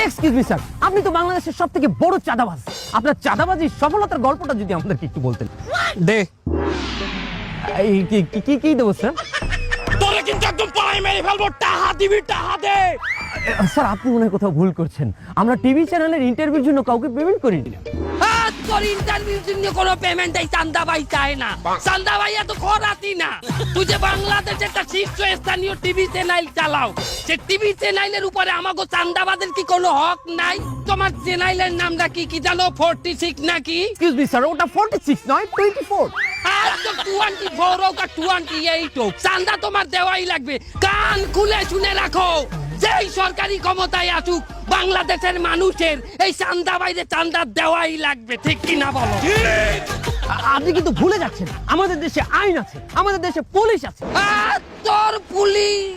Excuse me sir, আপনি তো বাংলাদেশের সবথেকে বড় চাঁদাবাজ। আপনার চাঁদাবাজির সফলতার গল্পটা যদি আমাদেরকে একটু বলতেন। দে এই কি দেবো স্যার? তোরে কিন্তু একদম পায়ে মেরে ফেলবো, টাহা দিবি, টাহা দে। স্যার, আপনি মনে হয় কোথাও ভুল করছেন। আমরা টিভি চ্যানেলের ইন্টারভিউর জন্য কাউকে পেমেন্ট করিনি। তোর ইন্টারভিউ জন্য কোনো পেমেন্ট এই চান্দা ভাই চায় না। চান্দা ভাই এত খরাতি না। তুই যে বাংলাদেশে একটা শীর্ষস্থানীয় টিভি চ্যানেল চালাও, সে টিভি চ্যানেলের উপরে আমাকে চান্দাবাদের কি কোনো হক নাই? তোমার চ্যানেলের নামটা কি জানো? 46 নাকি? এক্সকিউজ মি স্যার, ওটা 46 নয়, 24। আর তো 24 হোক আর 28 হোক, চান্দা তোমার দেওয়াই লাগবে। কান খুলে শুনে রাখো, যেই সরকারি ক্ষমতায় আসুক, বাংলাদেশের মানুষের এই চান্দা বাইরে চান্দা দেওয়াই লাগবে। ঠিক কিনা বলো? আপনি কিন্তু ভুলে যাচ্ছেন, আমাদের দেশে আইন আছে, আমাদের দেশে পুলিশ আছে। তোর পুলিশ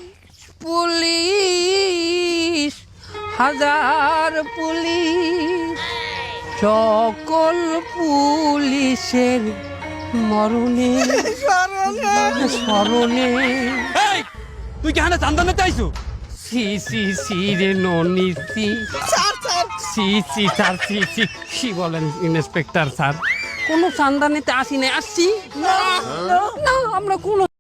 হাজার পুলিশ, সকল পুলিশের মরণে স্মরণে। তুই কি হানা চান্দা নিতে আইছো? সি রে ননি সি স্যার, সি বলেন ইন্সপেক্টর স্যার, কোনো চান্দা নিতে আসি না। আসছি না, আমরা কোনো